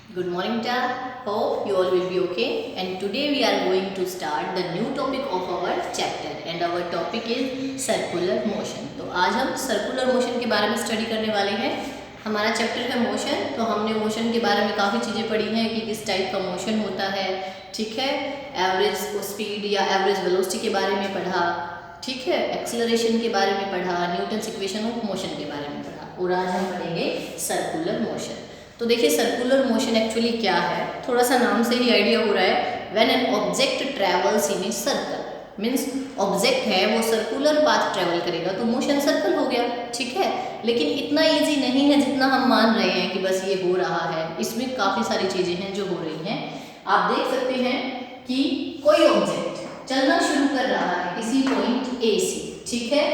Good morning, Dad. Hope you all will be okay. And today we are going to start the new topic of our chapter, and our topic is circular motion. तो आज हम circular motion के बारे में study करने वाले हैं. हमारा चैप्टर है मोशन. तो हमने मोशन के बारे में काफ़ी चीज़ें पढ़ी हैं कि किस टाइप का मोशन होता है, ठीक है. एवरेज स्पीड या एवरेज वेलोसिटी के बारे में पढ़ा, ठीक है. एक्सेलरेशन के बारे में पढ़ा, न्यूटन्स इक्वेशन ऑफ मोशन के बारे में पढ़ा. और आज हम पढ़ेंगे सर्कुलर मोशन. तो देखिए सर्कुलर मोशन एक्चुअली क्या है, थोड़ा सा नाम से ही आइडिया हो रहा है. When an object travels in a circle, means object है वो सर्कुलर पाथ ट्रेवल करेगा तो मोशन सर्कल हो गया, ठीक है. लेकिन इतना इजी नहीं है जितना हम मान रहे हैं कि बस ये हो रहा है. इसमें काफ़ी सारी चीज़ें हैं जो हो रही हैं. आप देख सकते हैं कि कोई ऑब्जेक्ट चलना शुरू कर रहा है किसी पॉइंट ए से, ठीक है.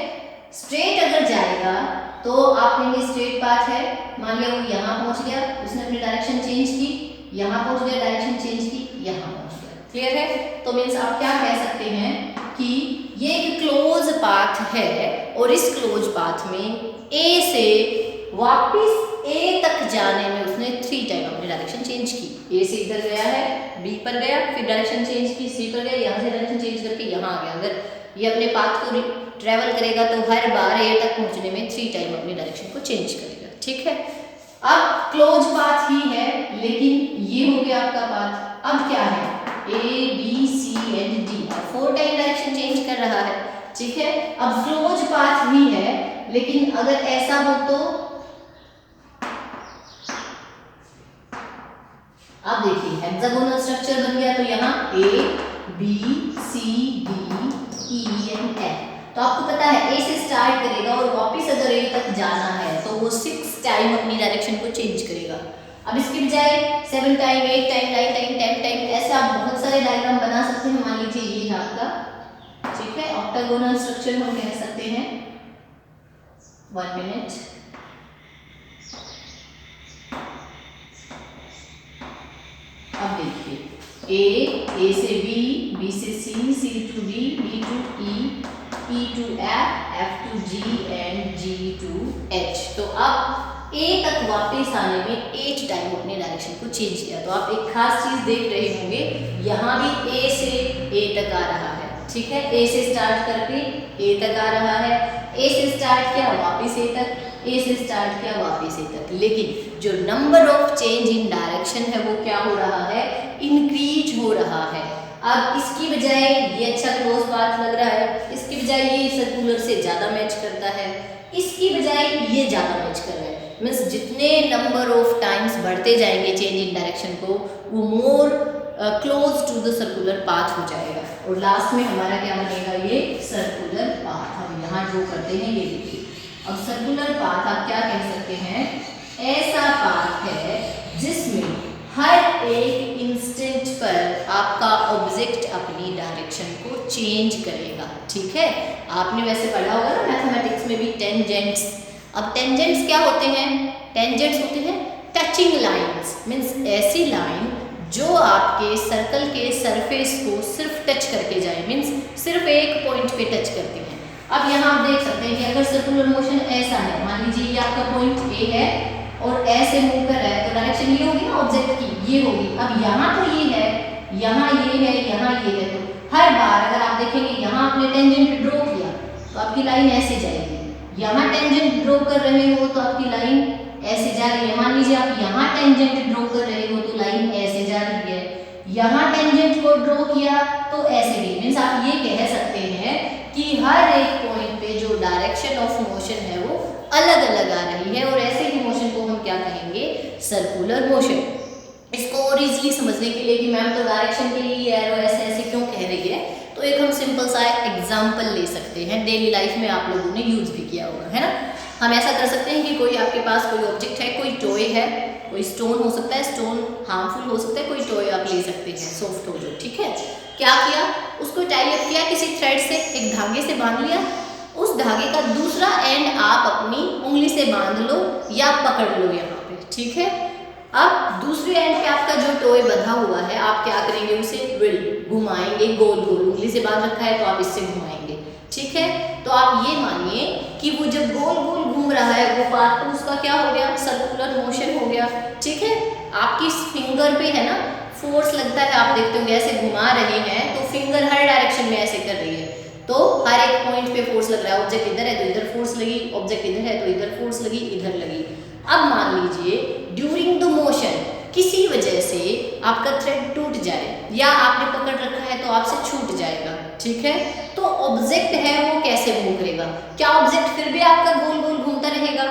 स्ट्रेट अगर जाएगा तो आप कहेंगे स्ट्रेट पाथ है. मान लिया वो यहाँ पहुँच गया, उसने अपनी डायरेक्शन चेंज की, यहाँ पहुँच गया, डायरेक्शन चेंज की, यहाँ पहुँच गया. क्लियर है. तो मीन्स आप क्या कह सकते हैं कि ये एक क्लोज पाथ है और इस क्लोज पाथ में ए से वापस ए तक जाने में उसने 3 टाइम अपनी डायरेक्शन चेंज की. ए से इधर गया है, बी पर गया, फिर डायरेक्शन चेंज की, सी पर गया, यहाँ से डायरेक्शन चेंज करके यहाँ आ गया. अगर ये अपने पाथ को ट्रेवल करेगा तो हर बार ए तक पहुंचने में 3 टाइम अपनी डायरेक्शन को चेंज करेगा, ठीक है. अब क्लोज पाथ ही है लेकिन ये हो गया आपका पाथ. अब क्या है, A B C and D, 4 time direction change कर रहा है, ठीक है. अब क्लोज पाथ ही है लेकिन अगर ऐसा हो तो अब देखिए हेक्सागोनल स्ट्रक्चर बन गया. तो यहाँ A B C D E and F. तो आपको पता है ए से स्टार्ट करेगा और वापस अगर ए तक जाना है तो वो 6 टाइम अपनी डायरेक्शन को चेंज करेगा. अब इसके बजाय 7 टाइम, 8 टाइम, 9 टाइम, 10 टाइम, ऐसे आप बहुत सारे डायग्राम बना सकते हैं. मान लीजिए ये है आपका, ठीक है, ऑक्टागोनल स्ट्रक्चर हम कह सकते हैं. 1 मिनट. अब देखिए ए से बी, बी से C, C to D, D to E to F, F to G and G to H. तो अब ए तक वापस आने में 8 टाइम अपने डायरेक्शन को चेंज किया. तो आप एक खास चीज देख रहे होंगे, यहाँ भी ए से ए तक आ रहा है, ठीक है. ए से स्टार्ट करके ए तक आ रहा है, ए से स्टार्ट किया वापस ए तक, ए से स्टार्ट किया वापस ए तक. लेकिन जो number of change in direction है वो क्या हो रहा है, इंक्रीज हो रहा है. अब इसकी बजाय ये अच्छा क्लोज पाथ लग रहा है, इसकी बजाय ये सर्कुलर से ज़्यादा मैच करता है, इसकी बजाय ये ज़्यादा मैच कर रहा है. मीन्स जितने नंबर ऑफ टाइम्स बढ़ते जाएंगे चेंज इन डायरेक्शन को वो more close to the circular path हो जाएगा. और लास्ट में हमारा क्या बनेगा, ये सर्कुलर पाथ. हम यहाँ जो करते हैं ये देखिए. अब सर्कुलर पाथ आप क्या कह सकते हैं, ऐसा पाथ है जिसमें हर एक इंस्टेंट पर आपका ऑब्जेक्ट अपनी डायरेक्शन को चेंज करेगा, ठीक है. आपने वैसे पढ़ा होगा ना मैथमेटिक्स में भी टेंजेंट्स. अब टेंजेंट्स क्या होते हैं, टेंजेंट्स होते हैं टचिंग लाइंस. मीन्स ऐसी लाइन जो आपके सर्कल के सरफेस को सिर्फ टच करके जाए, मीन्स सिर्फ एक पॉइंट पे टच करते हैं. अब यहाँ आप देख सकते हैं कि अगर सर्कुलर मोशन ऐसा है, मान लीजिए ये आपका पॉइंट ए है और ऐसे मूव कर रहा है तो डायरेक्शन ये होगी ना ऑब्जेक्ट की, ये होगी. अब यहाँ तो ये है, यहाँ ये है, यहाँ ये है. तो हर बार अगर आप देखेंगे यहाँ आपने टेंजेंट ड्रॉ किया तो आपकी लाइन ऐसे जाएगी. यहाँ टेंजेंट ड्रॉ कर रहे हो तो आपकी लाइन ऐसे जा रही है. मान लीजिए आप यहाँ टेंजेंट ड्रॉ कर रहे हो तो लाइन ऐसे जा रही है. यहाँ टेंजेंट को ड्रॉ किया तो ऐसे भी. मीन्स आप ये कह सकते हैं कि हर एक पॉइंट पे जो डायरेक्शन ऑफ मोशन है वो अलग अलग आ रही है. और ऐसे ही मोशन को हम क्या कहेंगे, सर्कुलर मोशन. इसको और इजीली समझने के लिए कि मैम तो डायरेक्शन के लिए एरो ऐसे ऐसे क्यों कह रही है, तो एक हम सिंपल सा एग्जांपल ले सकते हैं. डेली लाइफ में आप लोगों ने यूज भी किया होगा, है ना. हम ऐसा कर सकते हैं कि कोई आपके पास कोई ऑब्जेक्ट है, कोई टॉय है, कोई स्टोन हो सकता है, स्टोन हार्मफुल हो सकता है, कोई टॉय आप ले सकते हैं सॉफ्ट हो जो, ठीक है. क्या किया, उसको टाई अप किया किसी थ्रेड से, एक धागे से बांध लिया. उस धागे का दूसरा एंड आप अपनी उंगली से बांध लो या पकड़ लो यहाँ पे, ठीक है. अब दूसरे एंड पे आपका जो टॉय बंधा हुआ है आप क्या करेंगे, उसे घुमाएंगे गोल गोल. उंगली से बांध रखा है तो आप इससे घुमाएंगे, ठीक है. तो आप ये मानिए कि वो जब गोल गोल घूम रहा है वो पार्ट तो उसका क्या हो गया, सर्कुलर मोशन हो गया, ठीक है. आपकी फिंगर पे है ना फोर्स लगता है, आप देखते होंगे ऐसे घुमा रहे हैं तो फिंगर हर डायरेक्शन में ऐसे कर रही है, तो हर एक पॉइंट पे फोर्स लग रहा है। ऑब्जेक्ट इधर है तो इधर फोर्स लगी, ऑब्जेक्ट इधर है तो इधर फोर्स लगी, इधर लगी। अब मान लीजिए ड्यूरिंग द मोशन किसी वजह से आपका थ्रेड टूट जाए या आपने पकड़ रखा है तो आपसे छूट जाएगा, ठीक है, तो ऑब्जेक्ट है वो कैसे मूव करेगा? क्या ऑब्जेक्ट फिर भी आपका गोल गोल घूमता रहेगा?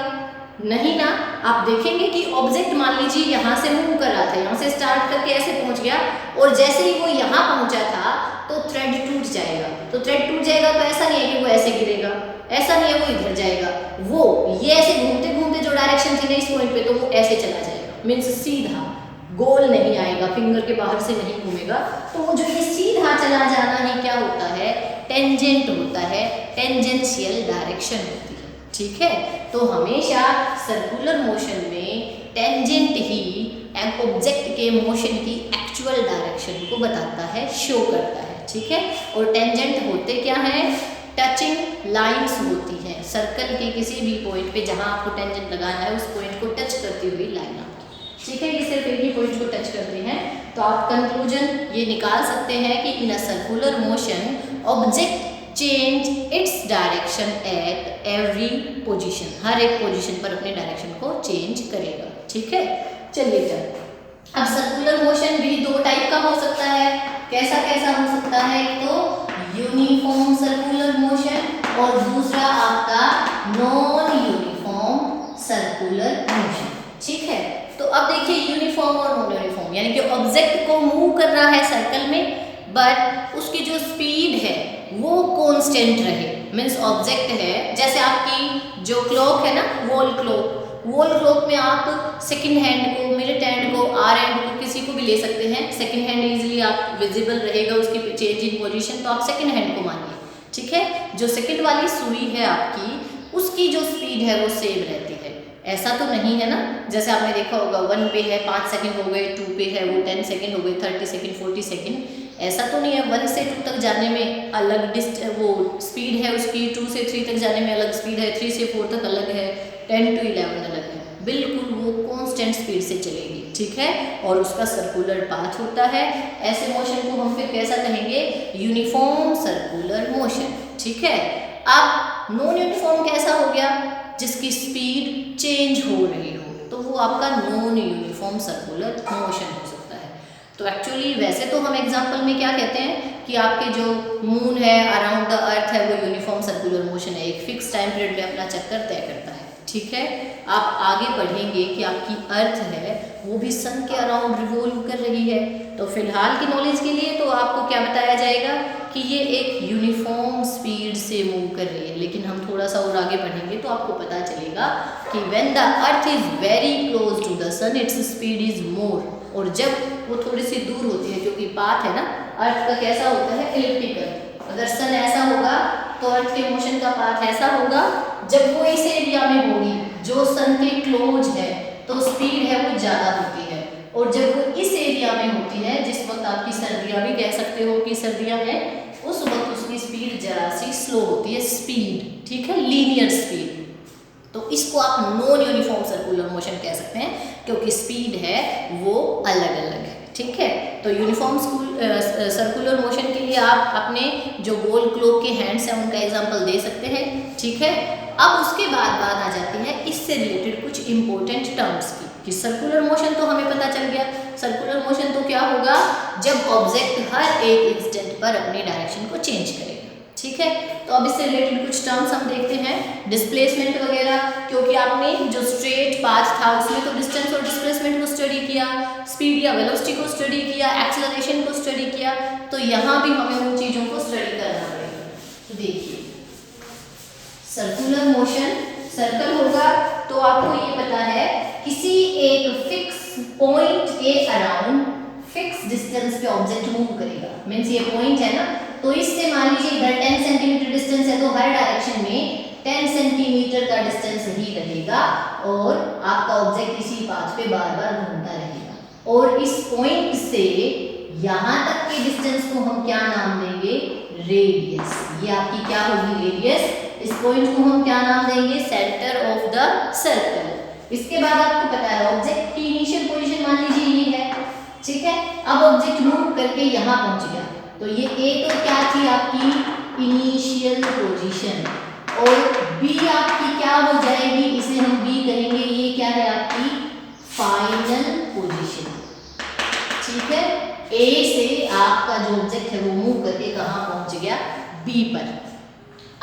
नहीं ना। आप देखेंगे कि ऑब्जेक्ट मान लीजिए यहाँ से मूव कर रहा था, यहाँ से स्टार्ट करके ऐसे पहुँच गया और जैसे ही वो यहाँ पहुँचा था तो थ्रेड टूट जाएगा। तो थ्रेड टूट जाएगा तो ऐसा नहीं है कि वो ऐसे गिरेगा, ऐसा नहीं है वो इधर जाएगा, वो ये ऐसे घूमते घूमते जो डायरेक्शन थी ना इस पॉइंट पे तो वो ऐसे चला जाएगा, मीन्स सीधा, गोल नहीं आएगा, फिंगर के बाहर से नहीं घूमेगा। तो वो जो ये सीधा चला जाना है क्या होता है? टेंजेंट होता है, टेंजेंशियल डायरेक्शन होती है, ठीक है। तो हमेशा सर्कुलर मोशन में टेंजेंट ही एक ऑब्जेक्ट के मोशन की एक्चुअल डायरेक्शन को बताता है, शो करता है, ठीक है। और टेंजेंट होते क्या हैं? टचिंग लाइंस होती हैं, सर्कल के किसी भी पॉइंट पे जहां आपको टेंजेंट लगाना है उस पॉइंट को टच करती हुई लाइन आपकी, ठीक है। ये सिर्फ एक ही पॉइंट को टच करते हैं। तो आप कंक्लूजन ये निकाल सकते हैं कि in a circular motion object change its direction at every position, हर एक पोजीशन पर अपने डायरेक्शन को चेंज करेगा, ठीक है। चलिए अब सर्कुलर मोशन भी दो टाइप का हो सकता है। कैसा कैसा हो सकता है? तो यूनिफॉर्म सर्कुलर मोशन और दूसरा आपका नॉन यूनिफॉर्म सर्कुलर मोशन, ठीक है। तो अब देखिए यूनिफॉर्म और नॉन यूनिफॉर्म, यानी कि ऑब्जेक्ट को मूव कर रहा है सर्कल में बट उसकी जो स्पीड है वो कांस्टेंट रहे, मीन्स ऑब्जेक्ट है जैसे आपकी जो क्लॉक है ना, वॉल क्लॉक में आप सेकंड हैंड को, मिनट हैंड को, आवर हैंड को, किसी को भी ले सकते हैं। सेकंड हैंड इजीली आप विजिबल रहेगा उसकी चेंज इन पोजीशन, तो आप सेकंड हैंड को मानिए, ठीक है। जो सेकंड वाली सुई है आपकी उसकी जो स्पीड है वो सेम रहती है। ऐसा तो नहीं है ना, जैसे आपने देखा होगा 1 पे है 5 सेकंड हो गए, 2 पे है वो 10 सेकंड हो गए, 30 सेकंड, 40 सेकंड, ऐसा तो नहीं है। 1 से 2 तक जाने में अलग वो स्पीड है उसकी, 2 से 3 तक जाने में अलग स्पीड है, 3 से 4 तक अलग है, 10 to 11 अलग है, बिल्कुल वो कांस्टेंट स्पीड से चलेगी, ठीक है। और उसका सर्कुलर पाथ होता है। ऐसे मोशन को हम फिर कैसा कहेंगे? यूनिफॉर्म सर्कुलर मोशन, ठीक है। अब नॉन यूनिफॉर्म कैसा हो गया? जिसकी स्पीड चेंज हो रही हो, तो वो आपका नॉन यूनिफॉर्म सर्कुलर मोशन हो सकता है। तो एक्चुअली वैसे तो हम एग्जांपल में क्या कहते हैं कि आपके जो मून है अराउंड द अर्थ है वो यूनिफॉर्म सर्कुलर मोशन है, एक फिक्स टाइम पीरियड में अपना चक्कर तय करता है, ठीक है। आप आगे पढ़ेंगे कि आपकी अर्थ है वो भी सन के अराउंड रिवॉल्व कर रही है। तो फिलहाल की नॉलेज के लिए तो आपको क्या बताया जाएगा कि ये एक यूनिफॉर्म स्पीड से मूव कर रही है, लेकिन हम थोड़ा सा और आगे पढ़ेंगे तो आपको पता चलेगा कि when the earth is very close to the sun its speed is more, और जब वो थोड़ी सी दूर होती है, क्योंकि पाथ है ना अर्थ का कैसा होता है? इलिप्टिकल। अगर सन ऐसा होगा तो अर्थ के मोशन का पाथ ऐसा होगा। जब वो इस एरिया में होगी जो सन के क्लोज है तो स्पीड है वो ज़्यादा होती है, और जब वो इस एरिया में होती है, जिस वक्त आपकी सर्दियाँ भी कह सकते हो कि सर्दियाँ हैं, उस वक्त उसकी स्पीड जरा सी स्लो होती है, स्पीड, ठीक है, लीनियर स्पीड। तो इसको आप नॉन यूनिफॉर्म सर्कुलर मोशन कह सकते हैं, क्योंकि स्पीड है वो अलग अलग है, ठीक है। तो यूनिफॉर्म सर्कुलर मोशन के लिए आप अपने जो गोल क्लॉक के हैंड्स हैं उनका एग्जांपल दे सकते हैं, ठीक है। अब उसके बाद बात आ जाती है इससे रिलेटेड कुछ इंपॉर्टेंट टर्म्स की, कि सर्कुलर मोशन तो हमें पता चल गया। सर्कुलर मोशन तो क्या होगा? जब ऑब्जेक्ट हर एक इंस्टेंट पर अपनी डायरेक्शन को चेंज करेगा, ठीक है। तो अब इससे रिलेटेड कुछ टर्म्स हम देखते हैं, डिस्प्लेसमेंट वगैरह, क्योंकि आपने जो स्ट्रेट पाथ था उसमें तो डिस्टेंस और डिस्प्लेसमेंट को स्टडी किया, स्पीड या वेलोसिटी को स्टडी किया, एक्सेलरेशन को स्टडी किया, तो यहाँ भी हमें उन चीज़ों को स्टडी करना पड़ेगा। तो देखिए सर्कुलर मोशन, सर्कल होगा तो आपको ये पता है किसी एक फिक्स पॉइंट के अराउंड फिक्स डिस्टेंस पे ऑब्जेक्ट मूव करेगा। मीन्स ये पॉइंट है ना, तो इससे मान लीजिए इधर 10 सेंटीमीटर डिस्टेंस है तो हर डायरेक्शन में 10 सेंटीमीटर का डिस्टेंस ही रहेगा और आपका ऑब्जेक्ट इसी पाथ पे बार बार घूमता रहेगा। और इस पॉइंट से यहाँ तक के डिस्टेंस को हम क्या नाम देंगे? रेडियस। ये आपकी क्या होगी? रेडियस। इस पॉइंट को हम क्या नाम देंगे? Centre of the circle. इसके बाद आपको पता है ऑब्जेक्ट की इनिशियल पोजीशन मान लीजिए तो ये ए तो क्या थी आपकी इनिशियल पोजीशन, और बी आपकी क्या हो जाएगी, इसे हम बी कहेंगे, ये क्या है आपकी फाइनल पोजीशन। ठीक है, ए से आपका जो ऑब्जेक्ट है वो मूव करके कहाँ पहुंच गया, बी पर।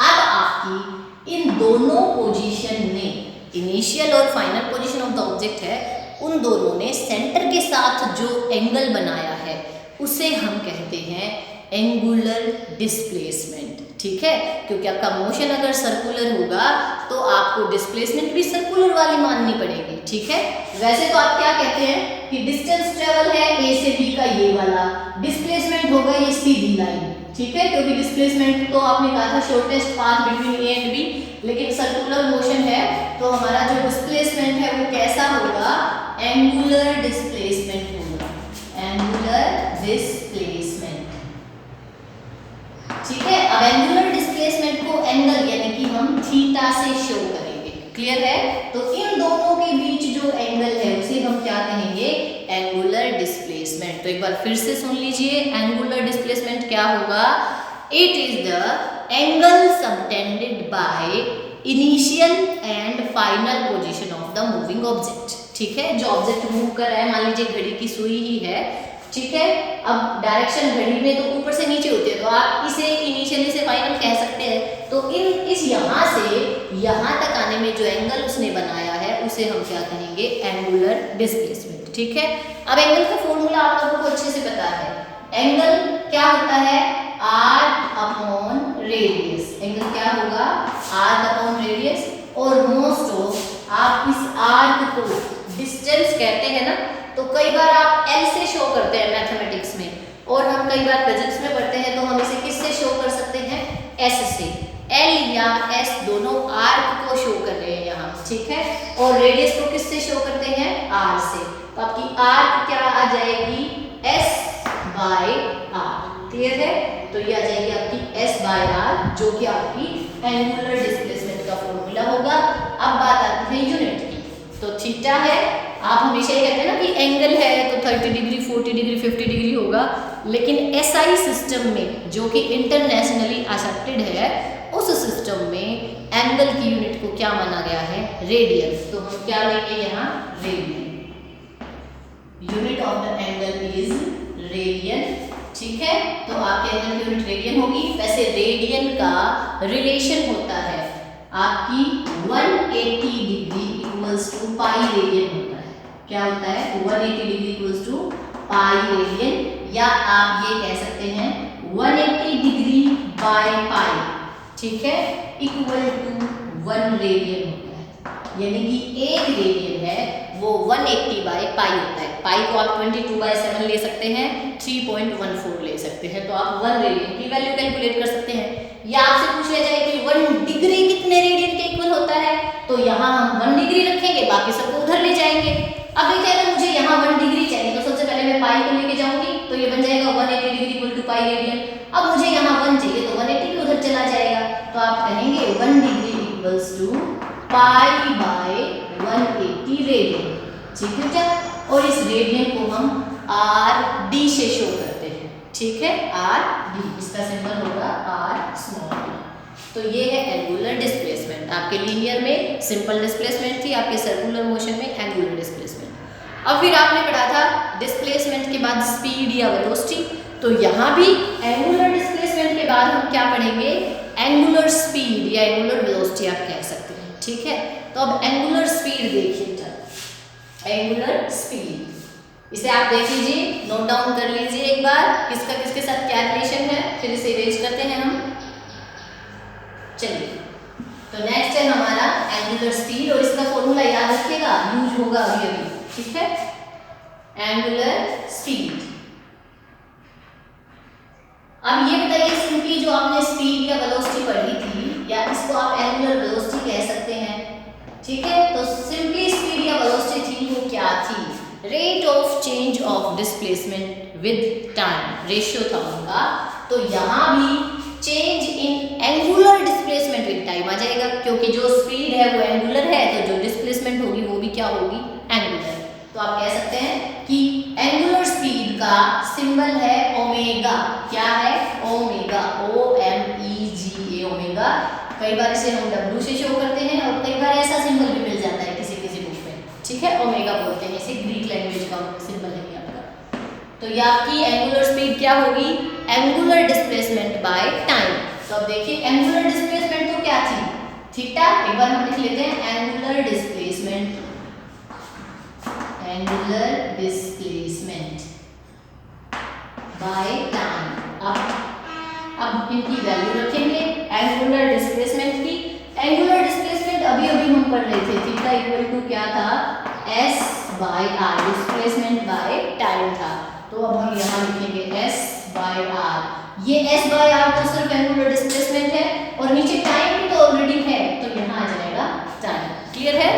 अब आपकी इन दोनों पोजीशन ने, इनिशियल और final position of the object है, उन दोनों ने सेंटर के साथ जो एंगल बनाया है उसे हम कहते हैं एंगुलर डिस्प्लेसमेंट। ठीक है, क्योंकि आपका मोशन अगर सर्कुलर होगा तो आपको डिस्प्लेसमेंट भी सर्कुलर वाली माननी पड़ेगी। ठीक है, वैसे तो आप क्या कहते हैं कि डिस्टेंस ट्रेवल है ए से बी का ये वाला, डिस्प्लेसमेंट होगा ये सीधी लाइन। ठीक है, क्योंकि डिस्प्लेसमेंट तो आपने कहा था shortest path between A and B, लेकिन सर्कुलर मोशन है तो हमारा जो डिस्प्लेसमेंट है वो कैसा होगा, एंगुलर डिस्प्लेसमेंट होगा, एंगुलर डिस्प्लेसमेंट। ठीक है, अब एंगुलर डिस्प्लेसमेंट को एंगल यानी कि हम थीटा से शो करेंगे। क्लियर है, तो इन दोनों के बीच जो एंगल है उसे हम क्या कहेंगे, एंगुलर डिस्प्लेसमेंट। तो एक बार फिर से सुन लीजिए, एंगुलर डिस्प्लेसमेंट क्या होगा, it is the angle subtended by initial and final position of the moving object. ठीक है, जो ऑब्जेक्ट मूव कर रहा है, मान लीजिए घड़ी की सुई ही है। ठीक है, अब डायरेक्शन घड़ी में तो ऊपर से नीचे होती है, तो आप इसे इनिशियली से फाइनल कह सकते हैं। तो इस यहाँ से यहाँ तक आने में जो एंगल उसने बनाया है उसे हम क्या कहेंगे, एंगुलर डिस्प्लेसमेंट। ठीक है, अब एंगल का फॉर्मूला आप लोगों को अच्छे से पता है, एंगल क्या होता है, आर्क अपॉन रेडियस। एंगल क्या होगा, आर्क अपॉन रेडियस, और मोस्ट ऑफ आप इस आर्क को डिस्टेंस कहते हैं ना, तो कई बार आप एल से शो करते हैं मैथमेटिक्स में, और हम कई बार फिजिक्स में पढ़ते हैं तो हम इसे किससे शो कर सकते हैं, एस से। एल या एस दोनों आर्क को शो कर रहे हैं यहाँ। ठीक है, और रेडियस को किससे शो करते हैं, आर से। तो आपकी आर्क क्या आ जाएगी, एस बाय आर। क्लियर है, तो ये आ जाएगी आपकी एस बाय आर, जो कि आपकी एंगुलर डिस्प्लेसमेंट का फॉर्मूला होगा। अब बात आती है यूनिट की, तो थीटा है, आप हमेशा ये कहते हैं ना कि एंगल है तो 30 डिग्री 40 डिग्री 50 डिग्री होगा, लेकिन एसआई सिस्टम में जो कि इंटरनेशनली एक्सेप्टेड है, उस सिस्टम में एंगल की यूनिट को क्या माना गया है, रेडियन। तो हम क्या लेंगे यहाँ, radian, unit of the angle is radian. ठीक है, तो आपके एंगल की यूनिट रेडियन होगी। वैसे रेडियन का रिलेशन होता है आपकी 180 degree equals to pi radian होता है। क्या होता है, 180 degree equals to pi radian, या आप ये कह सकते हैं 180 डिग्री बाय पाई। ठीक है, इक्वल टू 1 रेडियन होता है, यानी कि एक रेडियन है वो 180 बाय पाई होता है। पाई को आप 22/7 ले सकते हैं, 3.14 ले सकते हैं, तो आप 1 रेडियन की वैल्यू कैलकुलेट कर सकते हैं। या आपसे पूछ लिया जाए कि 1 डिग्री कितने रेडियन के इक्वल होता है, तो यहाँ हम 1 डिग्री रखेंगे, बाकी सबको उधर ले जाएंगे। अब देखिए अगर मुझे यहाँ 1 डिग्री चाहिए तो सबसे पहले मैं पाई को लेके जाऊंगी, तो ये बन जाएगा 180 degree equal to pi radian. अब मुझे यहाँ 1 चाहिए तो 180 भी उधर चला जाएगा, तो आप कहेंगे 1 degree equals to pi by 180 radian. ठीक है क्या, और इस रेडियन को हम आर डी से शो करते हैं। ठीक है, आर डी, इसका सिंबल होगा आर स्मॉल। तो ये है एंगुलर डिस्प्लेसमेंट। आपके लीनियर में सिंपल डिस्प्लेसमेंट थी, आपके सर्कुलर मोशन में एंगुलर डिस्प्लेसमेंट। अब फिर आपने पढ़ा था डिस्प्लेसमेंट के बाद स्पीड या वेलोसिटी, तो यहाँ भी एंगुलर डिस्प्लेसमेंट के बाद हम क्या पढ़ेंगे, एंगुलर स्पीड या एंगुलर वेलोसिटी आप कह सकते हैं। ठीक है, तो अब एंगुलर स्पीड देखिए, एंगुलर स्पीड, इसे आप देख लीजिए, नोट डाउन कर लीजिए एक बार, किसका किसके साथ क्या रिलेशन है, फिर इसे इरेज करते हैं हम। चलिए, तो नेक्स्ट है हमारा एंगुलर स्पीड, और इसका फॉर्मूला याद रखिएगा, यूज होगा अभी अभी। ठीक है, एंगुलर स्पीड। अब ये बताइए सिंपली, जो आपने स्पीड या वेलोसिटी पढ़ी थी, या इसको आप एंगुलर वेलोसिटी कह सकते हैं। ठीक है, तो सिंपली स्पीड या वेलोसिटी थी वो क्या थी, rate of change of displacement with time, ratio था उनका। तो यहाँ भी change in angular displacement with time आ जाएगा, क्योंकि जो स्पीड है वो एंगुलर है, तो जो डिस्प्लेसमेंट होगी वो भी क्या होगी, एंगुलर। तो आप कह सकते हैं कि एंगुलर स्पीड का सिंबल है ओमेगा। क्या है, कई बार इसे हम W से शो करते हैं और कई बार ऐसा सिंबल भी मिल जाता है किसी किसी बुक में, ठीक है, ओमेगा बोलते हैं इसे, ग्रीक लैंग्वेज का सिंबल है आपका। तो ये आपकी एंगुलर स्पीड क्या होगी, एंगुलर डिस्प्लेसमेंट बाय टाइम। तो अब देखिए एंगुलर डिस्प्लेसमेंट तो क्या थी, थीटा, एक बार हम लिख लेते हैं angular displacement, angular displacement by time. अब इनकी वैल्यू रखेंगे एंगुलर डिस्प्लेसमेंट की। एंगुलर डिस्प्लेसमेंट अभी अभी हम पढ़ रहे थे, थीटा इक्वल टू क्या था, s by r, displacement by time था। तो अब हम यहाँ लिखेंगे s बाय r। ये s बाय r तो सिर्फ एंगुलर डिस्प्लेसमेंट है और नीचे टाइम भी तो ऑलरेडी है, तो यहाँ आ जाएगा टाइम। क्लियर है?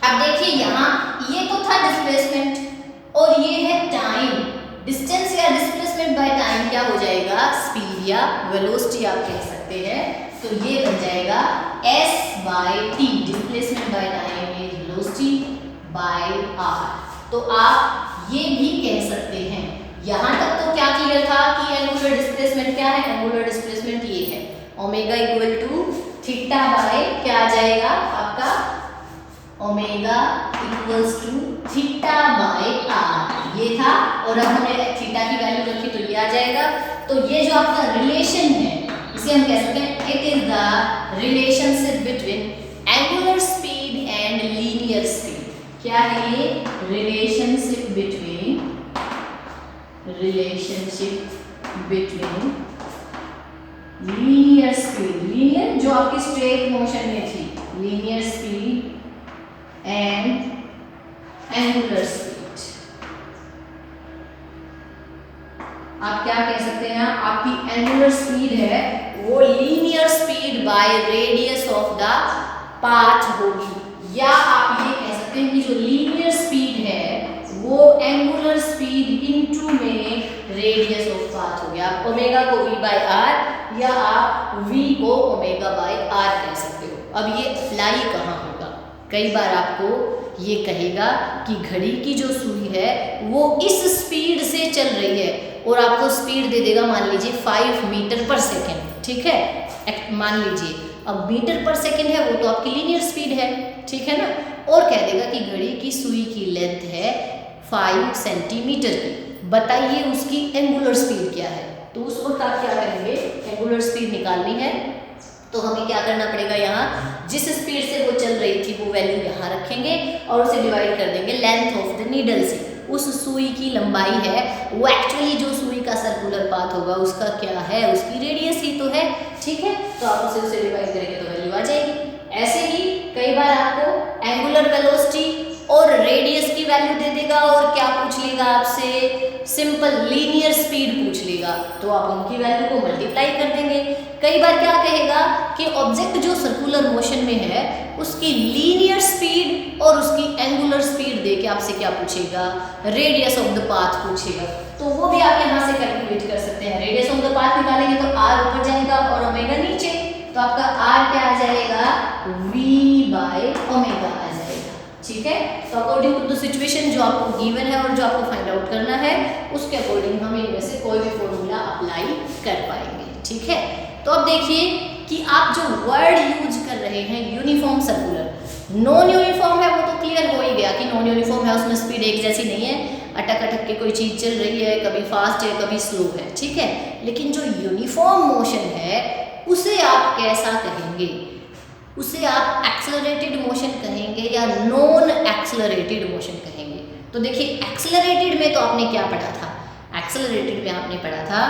अब देखिए यहाँ ये तो था डिस्प्लेसमेंट और ये है टाइम। डिस्टेंस या डिस्प्लेसमेंट बाय टाइम क्या हो जाएगा, स्पीड या वेलोसिटी आप कह सकते हैं। तो ये बन जाएगा s by t, displacement by time is velocity by r। तो आप ये भी कह सकते हैं। यहाँ तक तो क्या क्लियर था कि एंगुलर डिस्प्लेसमेंट क्या है, एंगुलर डिस्प्लेसमेंट ये है omega equal to theta by क्या आ जाएगा आपका, omega equals to theta by r, ये था। और अब हमने थीटा की वैल्यू रखी तो ये आ जाएगा। तो ये जो आपका रिलेशन है इसे हम कह सकते हैं, it is the relationship between angular speed and linear speed. क्या है ये, relationship between linear speed, linear जो आपकी स्ट्रेट मोशन में थी, linear speed and angular speed. आप क्या कह सकते हैं, आपकी एंगुलर स्पीड है वो linear speed by radius of the path होगी, या आप ये कह सकते हैं कि जो लीनियर स्पीड है वो एंगुलर स्पीड इनटू में रेडियस ऑफ पाथ हो गया। आप ओमेगा को v बाय r या आप v को ओमेगा बाय r कह सकते हो। अब ये अप्लाई कहाँ होगा, कई बार आपको ये कहेगा कि घड़ी की जो सुई है वो इस स्पीड से चल रही है और आपको स्पीड दे देगा मान लीजिए 5 मीटर पर सेकेंड, ठीक है, मान लीजिए। अब मीटर पर सेकेंड है वो तो आपकी लीनियर स्पीड है, ठीक है ना। और कह देगा कि घड़ी की सुई की लेंथ है 5 सेंटीमीटर की, बताइए उसकी एंगुलर स्पीड क्या है। तो उस वक्त आप क्या करेंगे, एंगुलर स्पीड निकालनी है तो हमें क्या करना पड़ेगा, यहाँ जिस स्पीड से वो चल रही थी वो वैल्यू यहाँ रखेंगे और उसे डिवाइड कर देंगे लेंथ ऑफ द नीडल से। उस सुई की लंबाई है वो एक्चुअली जो सुई का सर्कुलर पाथ होगा उसका क्या है, उसकी रेडियस ही तो है, ठीक है। तो आप उसे डिवाइड करेंगे तो वैल्यू आ जाएगी। ऐसे ही कई बार आपको एंगुलर वेलोसिटी और रेडियस की वैल्यू दे देगा और क्या पूछ लेगा आपसे, सिंपल लीनियर स्पीड पूछ लेगा, तो आप उनकी वैल्यू को मल्टीप्लाई कर देंगे। कई बार क्या कहेगा कि ऑब्जेक्ट जो सर्कुलर मोशन में है उसकी लीनियर स्पीड और उसकी एंगुलर स्पीड दे के आपसे क्या पूछेगा, रेडियस ऑफ द पाथ पूछेगा। तो वो भी आप यहाँ से कैलकुलेट कर सकते हैं। रेडियस ऑफ द पाथ निकालेंगे तो r ऊपर जाएगा और ओमेगा नीचे, तो आपका r क्या आ जाएगा, v बाय ओमेगा आ जाएगा, ठीक है। तो अकॉर्डिंग टू द सिचुएशन जो आपको गिवन है और जो आपको फाइंड आउट करना है उसके अकॉर्डिंग हम इनमें से कोई भी फॉर्मूला अप्लाई कर पाएंगे, ठीक है। तो अब देखिए कि आप जो वर्ड यूज कर रहे हैं यूनिफॉर्म सर्कुलर, नॉन यूनिफॉर्म है वो तो क्लियर हो ही गया कि नॉन यूनिफॉर्म है, उसमें स्पीड एक जैसी नहीं है, अटक अटक के कोई चीज़ चल रही है, कभी फास्ट है कभी स्लो है, ठीक है। लेकिन जो यूनिफॉर्म मोशन है उसे आप कैसा कहेंगे, उसे आप एक्सेलरेटेड मोशन कहेंगे या नॉन एक्सेलरेटेड मोशन कहेंगे। तो देखिए एक्सेलरेटेड में तो आपने क्या पढ़ा था, एक्सेलरेटेड में आपने पढ़ा था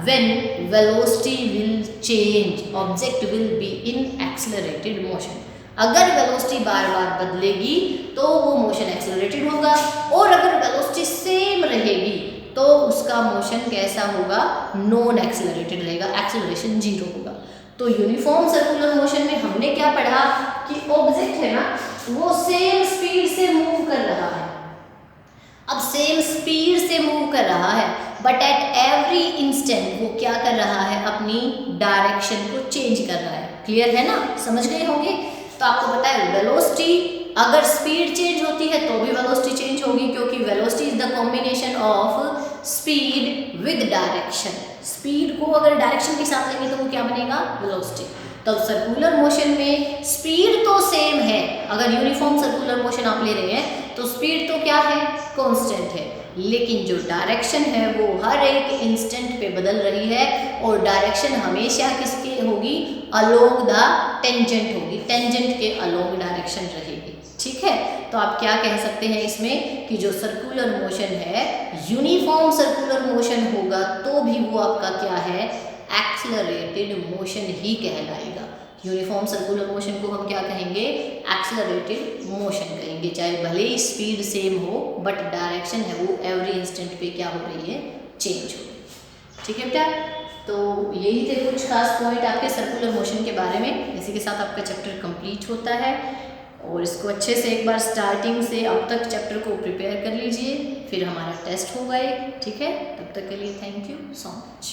when velocity will change object will be in accelerated motion. अगर वेलोसिटी बार बार बदलेगी तो वो मोशन एक्सेलरेटेड होगा और अगर वेलोसिटी सेम रहेगी तो उसका मोशन कैसा होगा, नॉन एक्सेलरेटेड रहेगा, एक्सेलरेशन 0 होगा। तो यूनिफॉर्म सर्कुलर मोशन में हमने क्या पढ़ा कि ऑब्जेक्ट है ना वो सेम स्पीड से मूव कर रहा है। अब सेम स्पीड से मूव कर रहा है बट एट एवरी इंस्टेंट वो क्या कर रहा है, अपनी डायरेक्शन को चेंज कर रहा है। क्लियर है ना, समझ गए होंगे। तो आपको पता है वेलोसिटी अगर स्पीड चेंज होती है तो भी वेलोसिटी चेंज होगी, क्योंकि velocity is the combination of speed with direction. Speed को अगर डायरेक्शन के साथ लेंगे तो वो क्या बनेगा, वेलोसिटी। तो सर्कुलर मोशन में स्पीड तो सेम है, अगर यूनिफॉर्म सर्कुलर मोशन आप ले रहे हैं तो स्पीड तो क्या है, कांस्टेंट है, लेकिन जो डायरेक्शन है वो हर एक इंस्टेंट पे बदल रही है और डायरेक्शन हमेशा किसके होगी, अलोंग द टेंजेंट होगी, टेंजेंट के अलोंग डायरेक्शन रहेगी। ठीक है, तो आप क्या कह सकते हैं इसमें कि जो सर्कुलर मोशन है यूनिफॉर्म सर्कुलर मोशन होगा तो भी वो आपका क्या है, एक्सेलरेटेड मोशन ही कहलाएगा। यूनिफॉर्म सर्कुलर मोशन को हम क्या कहेंगे, एक्सेलरेटेड मोशन कहेंगे, चाहे भले ही स्पीड सेम हो बट डायरेक्शन है वो एवरी इंस्टेंट पे क्या हो रही है, चेंज हो रही है। ठीक है बेटा, तो यही थे कुछ खास पॉइंट आपके सर्कुलर मोशन के बारे में। इसी के साथ आपका चैप्टर कंप्लीट होता है और इसको अच्छे से एक बार स्टार्टिंग से अब तक चैप्टर को प्रिपेयर कर लीजिए, फिर हमारा टेस्ट होगा एक। ठीक है, तब तक के लिए थैंक यू सो मच।